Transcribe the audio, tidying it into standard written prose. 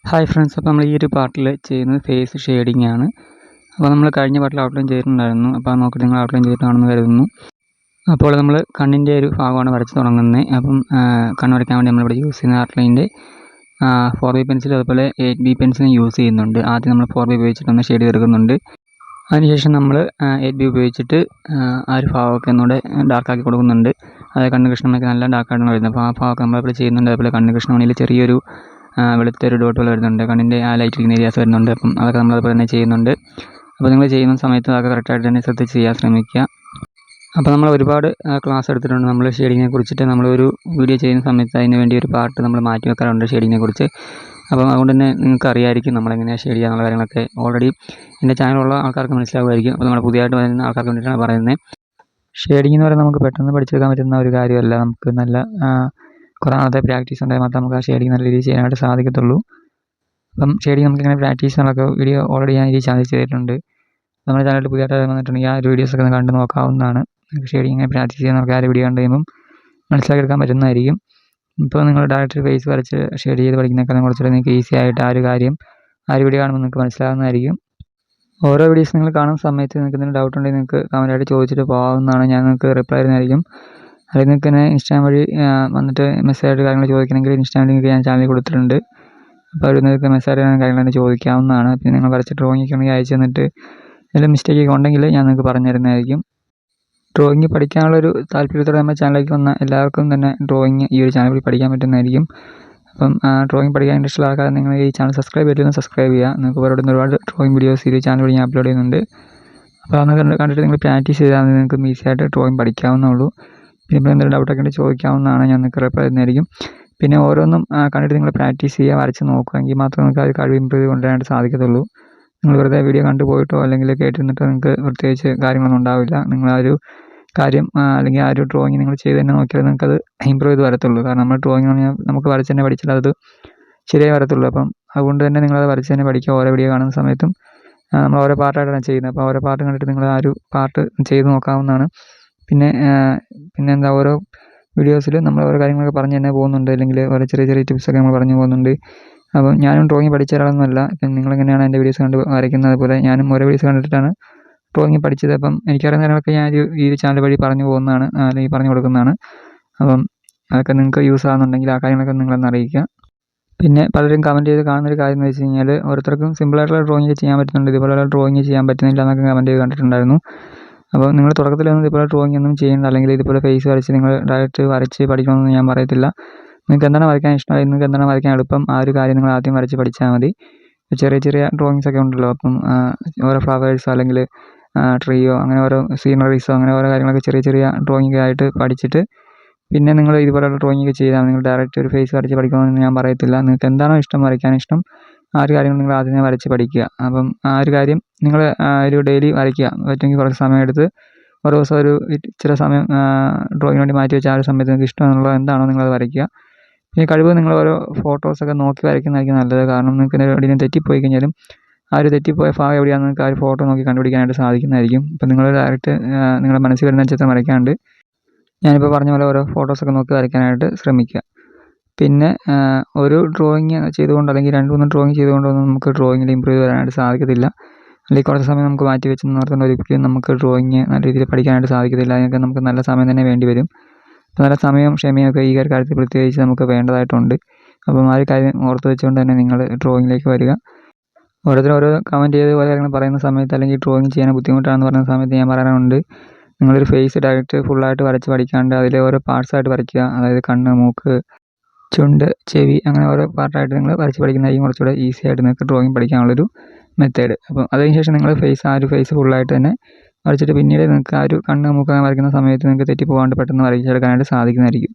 Hi friends, അപ്പോൾ നമ്മൾ ഈ ഒരു പാർട്ടിൽ ചെയ്യുന്നത് ഫേസ് ഷെയ്ഡിങ് ആണ്. അപ്പോൾ നമ്മൾ കഴിഞ്ഞ പാർട്ടിൽ ഔട്ട്ലൈൻ ചെയ്തിട്ടുണ്ടായിരുന്നു. അപ്പോൾ അത് നോക്കിയിട്ട് നിങ്ങൾ ഔട്ട്ലൈൻ ചെയ്തിട്ടാണെന്ന് കരുതുന്നു. അപ്പോൾ നമ്മൾ കണ്ണിൻ്റെ ഒരു ഭാഗമാണ് വരച്ച് തുടങ്ങുന്നത്. അപ്പം കണ്ണ് വരയ്ക്കാൻ വേണ്ടി നമ്മളിവിടെ യൂസ് ചെയ്യുന്ന ഔട്ട്ലൈൻ്റെ 4B പെൻസിൽ അതുപോലെ 8B പെൻസിലും യൂസ് ചെയ്യുന്നുണ്ട്. ആദ്യം നമ്മൾ 4B ഉപയോഗിച്ചിട്ടൊന്ന് ഷെയ്ഡ് തീർക്കുന്നുണ്ട്. അതിനുശേഷം നമ്മൾ 8B ഉപയോഗിച്ചിട്ട് ആ ഒരു ഭാഗമൊക്കെ ഒന്നുകൂടെ ഡാർക്കാക്കി കൊടുക്കുന്നുണ്ട്. അതായത് കണ്ണ് കൃഷ്ണമൊക്കെ നല്ല ഡാർക്കായിട്ടാണ് വരുന്നത്. അപ്പോൾ ആ ഭാഗമൊക്കെ നമ്മളിവിടെ ചെയ്യുന്നുണ്ട്. അതുപോലെ കണ്ണ് കൃഷ്ണമണിയിൽ ചെറിയൊരു വെളുത്തൊരു ഡോട്ട് പോലെ വരുന്നുണ്ട്. കണ്ണിൻ്റെ ആ ലൈറ്റ് ഇരിക്കുന്ന ഏരിയാസ് വരുന്നുണ്ട്. അപ്പം അതൊക്കെ നമ്മളതുപോലെ തന്നെ ചെയ്യുന്നുണ്ട്. അപ്പോൾ നിങ്ങൾ ചെയ്യുന്ന സമയത്ത് അതൊക്കെ കറക്റ്റായിട്ട് തന്നെ ശ്രദ്ധിച്ച് ചെയ്യാൻ ശ്രമിക്കുക. അപ്പോൾ നമ്മൾ ഒരുപാട് ക്ലാസ് എടുത്തിട്ടുണ്ട് നമ്മൾ ഷെയ്ഡിങ്ങിനെ കുറിച്ചിട്ട്. നമ്മളൊരു വീഡിയോ ചെയ്യുന്ന സമയത്ത് അതിന് വേണ്ടി ഒരു പാർട്ട് നമ്മൾ മാറ്റി വെക്കാറുണ്ട് ഷെയ്ഡിങ്ങിനെ കുറിച്ച്. അപ്പം അതുകൊണ്ട് തന്നെ നിങ്ങൾക്ക് അറിയാമായിരിക്കും നമ്മളെങ്ങനെയാണ് ഷെയ്ഡ് ചെയ്യാനുള്ള കാര്യങ്ങളൊക്കെ. ഓൾറെഡി എൻ്റെ ചാനലുള്ള ആൾക്കാർക്ക് മനസ്സിലാവുമായിരിക്കും. അപ്പോൾ നമ്മൾ പുതിയതായിട്ട് വരുന്ന ആൾക്കാർക്ക് വേണ്ടിയിട്ടാണ് പറയുന്നത്. ഷെയ്ഡിങ് എന്ന് പറയുന്നത് നമുക്ക് പെട്ടെന്ന് പഠിച്ചെടുക്കാൻ പറ്റുന്ന ഒരു കാര്യമല്ല. നമുക്ക് നല്ല കുറേ നാളത്തെ പ്രാക്ടീസ് ഉണ്ടെങ്കിൽ മാത്രമേ നമുക്ക് ആ ഷെയ്ഡിങ് നല്ല രീതിയിൽ ചെയ്യാനായിട്ട് സാധിക്കത്തുള്ളൂ. അപ്പം ഷെയ്ഡിങ് നമുക്കിങ്ങനെ പ്രാക്ടീസ് ചെയ്യാനൊക്കെ വീഡിയോ ഓൾറെഡി ഞാൻ ഈ ചാനൽ ചെയ്തിട്ടുണ്ട്. നമ്മുടെ ചാനലിൽ പുതിയതായിട്ട് വന്നിട്ടുണ്ടെങ്കിൽ ആ ഒരു വീഡിയോസൊക്കെ ഒന്ന് കണ്ട് നോക്കാവുന്നതാണ്. ഷെയ്ഡിങ് ഇങ്ങനെ പ്രാക്ടീസ് ചെയ്യാൻ നമുക്ക് ആ ഒരു വീഡിയോ കണ്ട് കഴിയുമ്പം മനസ്സിലാക്കിയെടുക്കാൻ പറ്റുന്നതായിരിക്കും. ഇപ്പോൾ നിങ്ങൾ ഡയറക്റ്റ് ഫേസ് വരച്ച് ഷെയ്ഡ് ചെയ്ത് പഠിക്കുന്നതിനേക്കാളും കുറച്ചുകൂടി നിങ്ങൾക്ക് ഈസി ആയിട്ട് ആ ഒരു കാര്യം ആ ഒരു വീഡിയോ കാണുമ്പോൾ നിങ്ങൾക്ക് മനസ്സിലാകുന്നതായിരിക്കും. ഓരോ വീഡിയോസ് നിങ്ങൾ കാണുന്ന സമയത്ത് നിങ്ങൾക്ക് എന്തെങ്കിലും ഡൗട്ട് ഉണ്ടെങ്കിൽ നിങ്ങൾക്ക് കമൻറ്റായിട്ട് ചോദിച്ചിട്ട് പോകാവുന്നതാണ്. ഞാൻ നിങ്ങൾക്ക് റിപ്ലൈ തരുന്നതായിരിക്കും. അല്ലെങ്കിൽ നിങ്ങൾക്ക് തന്നെ ഇൻസ്റ്റാഗ്രാം വഴി വന്നിട്ട് മെസ്സേജായിട്ട് കാര്യങ്ങൾ ചോദിക്കണമെങ്കിൽ ഇൻസ്റ്റാഗ്രാം ലിങ്ക് ഞാൻ ചാനലിൽ കൊടുത്തിട്ടുണ്ട്. അപ്പോൾ അവർ നിങ്ങൾക്ക് മെസ്സേജ് കാര്യങ്ങൾ ചോദിക്കാവുന്നതാണ്. പിന്നെ നിങ്ങൾ വരച്ച ഡ്രോയിങ് ഒക്കെ ഉണ്ടെങ്കിൽ അയച്ചു തന്നിട്ട് എന്തെങ്കിലും മിസ്റ്റേക്ക് ഒക്കെ ഉണ്ടെങ്കിൽ ഞാൻ നിങ്ങൾക്ക് പറഞ്ഞു തരുന്നതായിരിക്കും. ഡ്രോയിങ് പഠിക്കാനുള്ളൊരു താല്പര്യത്തോടെ നമ്മുടെ ചാനലിലേക്ക് വന്ന എല്ലാവർക്കും തന്നെ ഡ്രോയിങ് ഈ ഒരു ചാനൽ വഴി പഠിക്കാൻ പറ്റുന്നതായിരിക്കും. അപ്പം ഡ്രോയിങ് പഠിക്കാൻ ഇൻട്രസ്റ്റ് ഉള്ള ആൾക്കാർ നിങ്ങൾ ഈ ചാനൽ സബ്സ്ക്രൈബ് ചെയ്തിരുന്ന സബ്സ്ക്രൈബ് ചെയ്യുക. നിങ്ങൾക്ക് ഒരുപാട് ഡ്രോയിങ് വീഡിയോസ് ഈ ചാനൽ വഴി ഞാൻ അപ്ലോഡ് ചെയ്യുന്നുണ്ട്. അപ്പോൾ അതൊന്ന് കണ്ടിട്ട് നിങ്ങൾ പ്രാക്ടീസ് ചെയ്താൽ നിങ്ങൾക്ക് ഈസി ആയിട്ട് ഡ്രോയിങ് പഠിക്കാവുന്നുള്ളൂ. പിന്നെ ഇപ്പോൾ എന്തെങ്കിലും ഡൗട്ടൊക്കെ ഉണ്ടെങ്കിൽ ചോദിക്കാവുന്നതാണ്. ഞാൻ നിങ്ങൾക്ക് റിപ്ലൈ തരുന്നതായിരിക്കും. പിന്നെ ഓരോന്നും കണ്ടിട്ട് നിങ്ങൾ പ്രാക്ടീസ് ചെയ്യുക, വരച്ച് നോക്കുക. എങ്കിൽ മാത്രമേ നിങ്ങൾക്ക് ആ ഒരു കഴിവ് ഇമ്പ്രൂവ് കൊണ്ടുവരാനായിട്ട് സാധിക്കത്തുള്ളൂ. നിങ്ങൾ വെറുതെ വീഡിയോ കണ്ടുപോയിട്ടോ അല്ലെങ്കിൽ കേട്ടിരുന്നിട്ടോ നിങ്ങൾക്ക് പ്രത്യേകിച്ച് കാര്യങ്ങളൊന്നും ഉണ്ടാവില്ല. നിങ്ങൾ ആ ഒരു കാര്യം അല്ലെങ്കിൽ ആ ഒരു ഡ്രോയിങ് നിങ്ങൾ ചെയ്ത് തന്നെ നോക്കിയാൽ നിങ്ങൾക്കത് ഇമ്പ്രൂവ് ചെയ്ത് വരത്തുള്ളൂ. കാരണം നമ്മൾ ഡ്രോയിങ് എന്ന് പറഞ്ഞാൽ നമുക്ക് വരച്ച് തന്നെ പഠിച്ചാൽ അത് ശരിയായി വരത്തുള്ളൂ. അപ്പം അതുകൊണ്ട് തന്നെ നിങ്ങളത് വരച്ച് തന്നെ പഠിക്കുക. ഓരോ വീഡിയോ കാണുന്ന സമയത്തും നമ്മൾ ഓരോ പാർട്ടായിട്ടാണ് ചെയ്യുന്നത്. അപ്പോൾ ഓരോ പാർട്ട് കണ്ടിട്ട് നിങ്ങൾ ആ ഒരു പാർട്ട് ചെയ്ത് നോക്കാവുന്നതാണ്. പിന്നെ എന്താ ഓരോ വീഡിയോസിൽ നമ്മൾ ഓരോ കാര്യങ്ങളൊക്കെ പറഞ്ഞ് തന്നെ പോകുന്നുണ്ട്. അല്ലെങ്കിൽ ഓരോ ചെറിയ ചെറിയ ടിപ്സൊക്കെ നമ്മൾ പറഞ്ഞു പോകുന്നുണ്ട്. അപ്പം ഞാനും ഡ്രോയിങ് പഠിച്ച ഒരാളൊന്നുമല്ല. ഇപ്പം നിങ്ങളെങ്ങനെയാണ് എൻ്റെ വീഡിയോസ് കണ്ട് വരയ്ക്കുന്നത് അതുപോലെ ഞാനും ഓരോ വീഡിയോസ് കണ്ടിട്ടാണ് ഡ്രോയിങ് പഠിച്ചത്. അപ്പം എനിക്കറിയുന്ന കാര്യങ്ങളൊക്കെ ഞാൻ ഈ ചാനൽ വഴി പറഞ്ഞു പോകുന്നതാണ്, അല്ലെങ്കിൽ പറഞ്ഞു കൊടുക്കുന്നതാണ്. അപ്പം അതൊക്കെ നിങ്ങൾക്ക് യൂസ് ആകുന്നുണ്ടെങ്കിൽ ആ കാര്യങ്ങളൊക്കെ നിങ്ങളൊന്ന് അറിയിക്കുക. പിന്നെ പലരും കമൻറ്റ് ചെയ്ത് കാണുന്നൊരു കാര്യം എന്ന് വെച്ച് കഴിഞ്ഞാൽ ഓരോരുത്തർക്കും സിമ്പിളായിട്ടുള്ള ഡ്രോയിങ് ചെയ്യാൻ പറ്റുന്നുണ്ട്, ഇതുപോലെയുള്ള ഡ്രോയിങ് ചെയ്യാൻ പറ്റുന്നില്ല എന്നൊക്കെ കമൻറ്റ് ചെയ്ത് കണ്ടിട്ടുണ്ടായിരുന്നു. അപ്പോൾ നിങ്ങൾ തുടക്കത്തിലൊന്നും ഇതുപോലെ ഡ്രോയിങ് ഒന്നും ചെയ്യേണ്ട, അല്ലെങ്കിൽ ഇതുപോലെ ഫേസ് വരച്ച് നിങ്ങൾ ഡയറക്റ്റ് വരച്ച് പഠിക്കണമെന്ന് ഞാൻ പറയത്തില്ല. നിങ്ങൾക്ക് എന്താണ് വരയ്ക്കാൻ ഇഷ്ടം, നിങ്ങൾക്ക് എന്താണ് വരയ്ക്കാൻ എളുപ്പം ആ ഒരു കാര്യം നിങ്ങൾ ആദ്യം വരച്ച് പഠിച്ചാൽ മതി. ചെറിയ ചെറിയ ഡ്രോയിങ്സ് ഒക്കെ ഉണ്ടല്ലോ. അപ്പം ഓരോ ഫ്ലവേഴ്സോ അല്ലെങ്കിൽ ട്രീയോ അങ്ങനെ ഓരോ സീനറീസോ അങ്ങനെ ഓരോ കാര്യങ്ങളൊക്കെ ചെറിയ ചെറിയ ഡ്രോയിങ് ആയിട്ട് പഠിച്ചിട്ട് പിന്നെ നിങ്ങൾ ഇതുപോലെയുള്ള ഡ്രോയിങ് ഒക്കെ ചെയ്താൽ നിങ്ങൾ ഡയറക്റ്റ് ഒരു ഫേസ് വരച്ച് പഠിക്കണമെന്ന് ഞാൻ പറയത്തില്ല. നിങ്ങൾക്ക് എന്താണോ ഇഷ്ടം, വരയ്ക്കാൻ ഇഷ്ടം, ആ ഒരു കാര്യങ്ങൾ നിങ്ങൾ ആദ്യമേ വരച്ച് പഠിക്കുക. അപ്പം ആ ഒരു കാര്യം നിങ്ങൾ ഒരു ഡെയിലി വരയ്ക്കുക. പറ്റുമെങ്കിൽ കുറച്ച് സമയം എടുത്ത് ഓരോ ദിവസം ഒരു ഇച്ചിരി സമയം ഡ്രോയിങ്ങിന് വേണ്ടി മാറ്റി വെച്ച് ആ ഒരു സമയത്ത് നിങ്ങൾക്ക് ഇഷ്ടമുള്ളത് എന്താണോ നിങ്ങളത് വരയ്ക്കുക. പിന്നെ കഴിവ് നിങ്ങൾ ഓരോ ഫോട്ടോസൊക്കെ നോക്കി വരയ്ക്കുന്നതായിരിക്കും നല്ലത്. കാരണം നിങ്ങൾക്ക് എവിടെയെങ്കിലും തെറ്റിപ്പോയി കഴിഞ്ഞാലും ആ ഒരു തെറ്റിപ്പോയ ഭാഗം എവിടെയാണെന്ന് നിങ്ങൾക്ക് ആ ഒരു ഫോട്ടോ നോക്കി കണ്ടുപിടിക്കാനായിട്ട് സാധിക്കുന്നതായിരിക്കും. ഇപ്പം നിങ്ങൾ ഡയറക്റ്റ് നിങ്ങളുടെ മനസ്സിൽ വരുന്ന ചിത്രം വരയ്ക്കാണ്ട് ഞാനിപ്പോൾ പറഞ്ഞ പോലെ ഓരോ ഫോട്ടോസൊക്കെ നോക്കി വരയ്ക്കാനായിട്ട് ശ്രമിക്കുക. പിന്നെ ഒരു ഡ്രോയിങ് ചെയ്തുകൊണ്ട് അല്ലെങ്കിൽ 2-3 ഡ്രോയിങ് ചെയ്തുകൊണ്ടൊന്നും നമുക്ക് ഡ്രോയിങ്ങിൽ ഇമ്പ്രൂവ് ചെയ്യാനായിട്ട് സാധിക്കത്തില്ല. അല്ലെങ്കിൽ കുറച്ച് സമയം നമുക്ക് മാറ്റി വെച്ച് നിർത്തുന്ന ഒരിക്കലും നമുക്ക് ഡ്രോയിങ് നല്ല രീതിയിൽ പഠിക്കാനായിട്ട് സാധിക്കത്തില്ല. അതിനൊക്കെ നമുക്ക് നല്ല സമയം തന്നെ വേണ്ടി വരും. അപ്പോൾ നല്ല സമയവും ക്ഷമയൊക്കെ ഈ ഒരു കാര്യത്തിൽ പ്രത്യേകിച്ച് നമുക്ക് വേണ്ടതായിട്ടുണ്ട്. അപ്പം ആ ഒരു കാര്യം ഓർത്ത് വെച്ചുകൊണ്ട് തന്നെ നിങ്ങൾ ഡ്രോയിങ്ങിലേക്ക് വരിക. ഓരോരുത്തരും ഓരോ കമൻറ്റ് ചെയ്ത് ഓരോ കാര്യങ്ങൾ പറയുന്ന സമയത്ത് അല്ലെങ്കിൽ ഡ്രോയിങ് ചെയ്യാൻ ബുദ്ധിമുട്ടാണെന്ന് പറയുന്ന സമയത്ത് ഞാൻ പറയാറുണ്ട്, നിങ്ങളൊരു ഫേസ് ഡയറക്റ്റ് ഫുള്ളായിട്ട് വരച്ച് പഠിക്കാണ്ട് അതിലെ ഓരോ പാർട്സായിട്ട് വരയ്ക്കുക. അതായത് കണ്ണ്, മൂക്ക്, ചുണ്ട്, ചെവി അങ്ങനെ ഓരോ പാർട്ടായിട്ട് നിങ്ങൾ വരച്ച് പഠിക്കുന്നതായിരിക്കും കുറച്ചുകൂടെ ഈസി ആയിട്ട് നിങ്ങൾക്ക് ഡ്രോയിങ് പഠിക്കാനുള്ളൊരു മെത്തേഡ്. അപ്പം അതിന് ശേഷം നിങ്ങൾ ആ ഒരു ഫേസ് ഫുള്ളായിട്ട് തന്നെ വരച്ചിട്ട് പിന്നീട് നിങ്ങൾക്ക് ആ ഒരു കണ്ണ്, മൂക്ക് വരയ്ക്കുന്ന സമയത്ത് നിങ്ങൾക്ക് തെറ്റിപ്പോകാണ്ട് പെട്ടെന്ന് വരച്ചെടുക്കാനായിട്ട് സാധിക്കുന്നതായിരിക്കും.